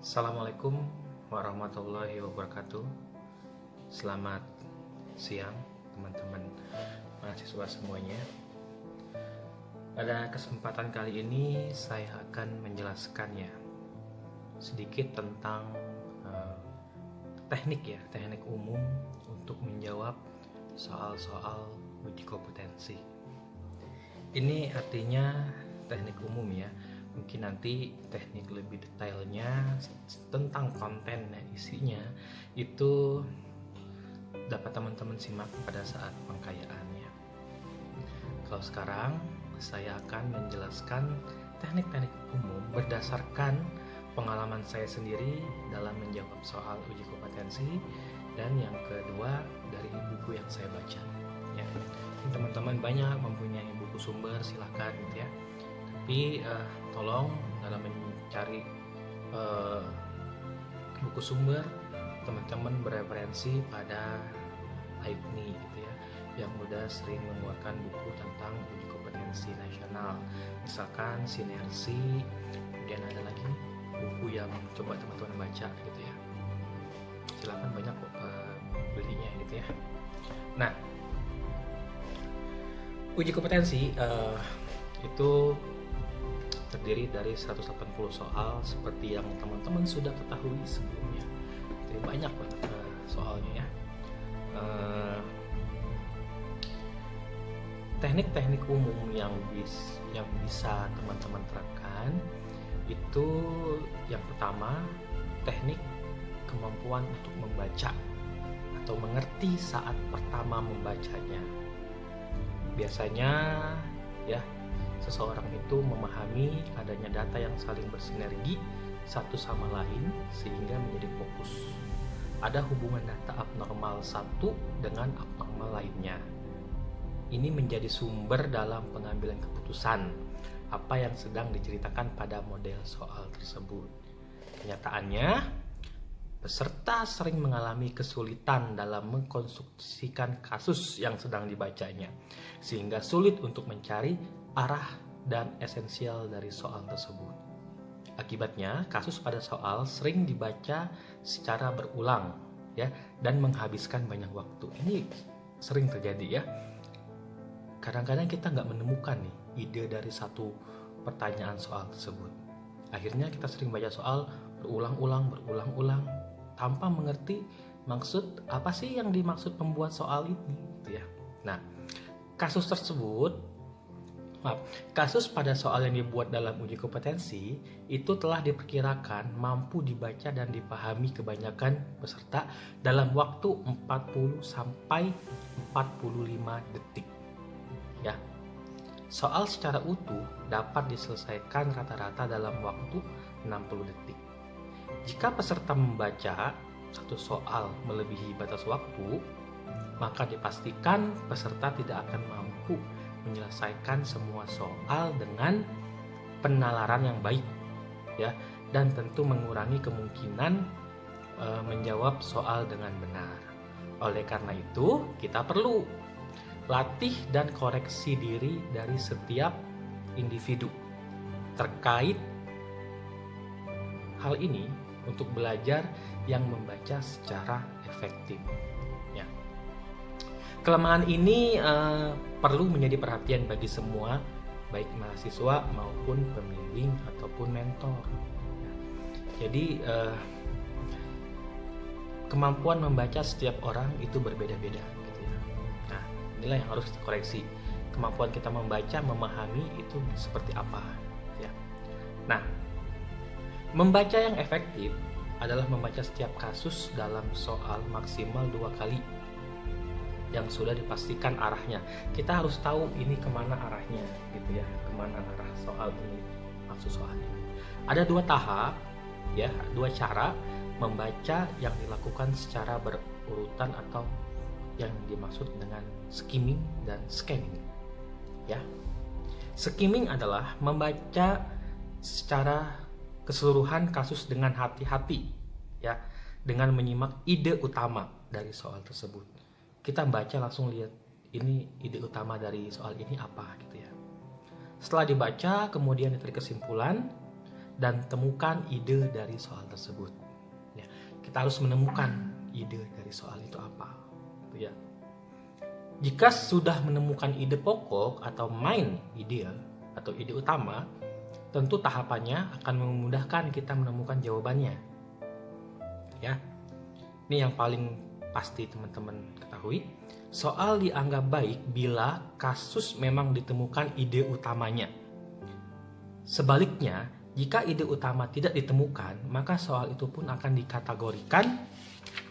Assalamualaikum warahmatullahi wabarakatuh. Selamat siang teman-teman mahasiswa semuanya. Pada kesempatan kali ini saya akan menjelaskan sedikit tentang teknik umum untuk menjawab soal-soal uji kompetensi. Ini artinya teknik umum ya. Mungkin nanti teknik lebih detailnya tentang konten isinya itu dapat teman-teman simak pada saat pengkayaannya. Kalau sekarang saya akan menjelaskan teknik-teknik umum berdasarkan pengalaman saya sendiri dalam menjawab soal uji kompetensi, dan yang kedua dari buku yang saya baca ya. Teman-teman banyak mempunyai buku sumber, silakan gitu ya. Tapi tolong dalam mencari buku sumber, teman-teman bereferensi pada AIPNI gitu ya, yang udah sering mengeluarkan buku tentang uji kompetensi nasional, misalkan Sinersi. Kemudian ada lagi buku yang coba teman-teman baca gitu ya, silakan banyak kok belinya gitu ya. Nah, uji kompetensi itu terdiri dari 180 soal seperti yang teman-teman sudah ketahui sebelumnya. Jadi banyak banget soalnya ya. Teknik-teknik umum yang bisa teman-teman terapkan itu yang pertama, teknik kemampuan untuk membaca atau mengerti saat pertama membacanya. Biasanya ya, seseorang itu memahami adanya data yang saling bersinergi satu sama lain sehingga menjadi fokus. Ada hubungan data abnormal satu dengan abnormal lainnya. Ini menjadi sumber dalam pengambilan keputusan apa yang sedang diceritakan pada model soal tersebut. Kenyataannya, peserta sering mengalami kesulitan dalam mengkonstruksikan kasus yang sedang dibacanya, sehingga sulit untuk mencari arah dan esensial dari soal tersebut. Akibatnya, kasus pada soal sering dibaca secara berulang ya, dan menghabiskan banyak waktu. Ini sering terjadi ya. Kadang-kadang kita nggak menemukan ide dari satu pertanyaan soal tersebut. Akhirnya kita sering baca soal berulang-ulang tanpa mengerti maksud apa sih yang dimaksud pembuat soal ini gitu ya. Nah, kasus pada soal yang dibuat dalam uji kompetensi itu telah diperkirakan mampu dibaca dan dipahami kebanyakan peserta dalam waktu 40 sampai 45 detik. Ya. Soal secara utuh dapat diselesaikan rata-rata dalam waktu 60 detik. Jika peserta membaca satu soal melebihi batas waktu, maka dipastikan peserta tidak akan mampu menyelesaikan semua soal dengan penalaran yang baik ya, dan tentu mengurangi kemungkinan menjawab soal dengan benar. Oleh karena itu, kita perlu latih dan koreksi diri dari setiap individu terkait hal ini untuk belajar yang membaca secara efektif. Kelemahan ini perlu menjadi perhatian bagi semua, baik mahasiswa maupun pembimbing ataupun mentor. Jadi kemampuan membaca setiap orang itu berbeda-beda gitu ya. Nah, inilah yang harus dikoreksi. Kemampuan kita membaca, memahami itu seperti apa ya. Nah, membaca yang efektif adalah membaca setiap kasus dalam soal maksimal 2 kali yang sudah dipastikan arahnya. Kita harus tahu ini kemana arahnya gitu ya, kemana arah soal ini, maksud soal ini. Ada 2 tahap ya, 2 cara membaca yang dilakukan secara berurutan atau yang dimaksud dengan skimming dan scanning ya. Skimming adalah membaca secara keseluruhan kasus dengan hati-hati ya, dengan menyimak ide utama dari soal tersebut. Kita baca langsung lihat ini ide utama dari soal ini apa gitu ya. Setelah dibaca kemudian ditarik kesimpulan, dan temukan ide dari soal tersebut. Ya, kita harus menemukan ide dari soal itu apa. Ya. Jika sudah menemukan ide pokok atau main ide atau ide utama, tentu tahapannya akan memudahkan kita menemukan jawabannya. Ya. Ini yang paling pasti teman-teman ketahui. Soal dianggap baik bila kasus memang ditemukan ide utamanya. Sebaliknya, jika ide utama tidak ditemukan, maka soal itu pun akan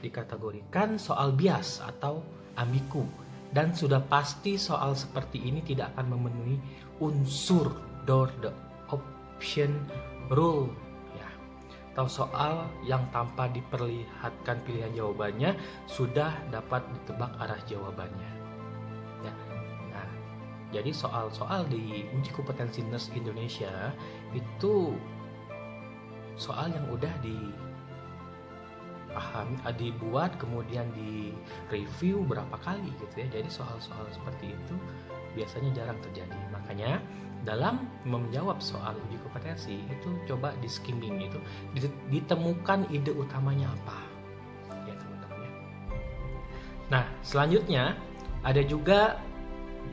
dikategorikan soal bias atau ambigu. Dan sudah pasti soal seperti ini tidak akan memenuhi unsur door the option rule, ya. Atau soal yang tanpa diperlihatkan pilihan jawabannya sudah dapat ditebak arah jawabannya. Ya. Nah, jadi soal-soal di uji kompetensi nurse Indonesia itu soal yang udah dibuat kemudian di review berapa kali gitu ya. Jadi soal-soal seperti itu biasanya jarang terjadi. Makanya dalam menjawab soal uji kompetensi itu coba di skimming itu ditemukan ide utamanya apa ya teman-teman ya. Nah selanjutnya ada juga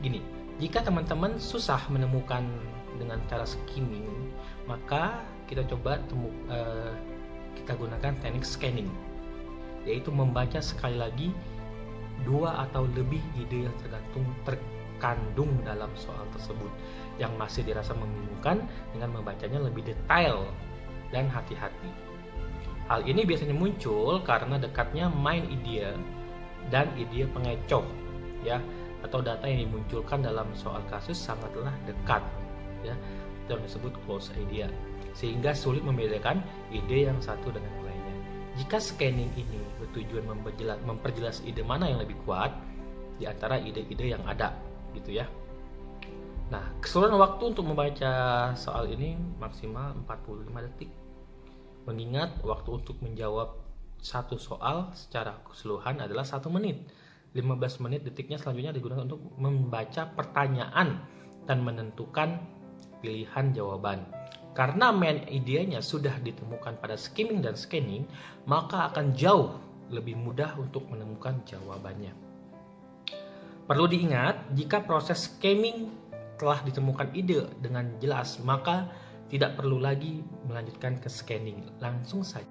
gini, jika teman-teman susah menemukan dengan cara skimming, maka kita coba kita gunakan teknik scanning, yaitu membaca sekali lagi 2 atau lebih ide yang terkandung dalam soal tersebut yang masih dirasa membingungkan dengan membacanya lebih detail dan hati-hati. Hal ini biasanya muncul karena dekatnya main ide dan ide pengecoh ya, atau data yang dimunculkan dalam soal kasus sangatlah dekat ya, yang disebut close idea, sehingga sulit membedakan ide yang satu dengan yang lainnya. Jika scanning ini bertujuan memperjelas ide mana yang lebih kuat di antara ide-ide yang ada gitu ya. Nah, keseluruhan waktu untuk membaca soal ini maksimal 45 detik. Mengingat waktu untuk menjawab satu soal secara keseluruhan adalah 1 menit. 15 menit detiknya selanjutnya digunakan untuk membaca pertanyaan dan menentukan pilihan jawaban. Karena main idenya sudah ditemukan pada skimming dan scanning, maka akan jauh lebih mudah untuk menemukan jawabannya. Perlu diingat, jika proses skimming telah ditemukan ide dengan jelas, maka tidak perlu lagi melanjutkan ke scanning, langsung saja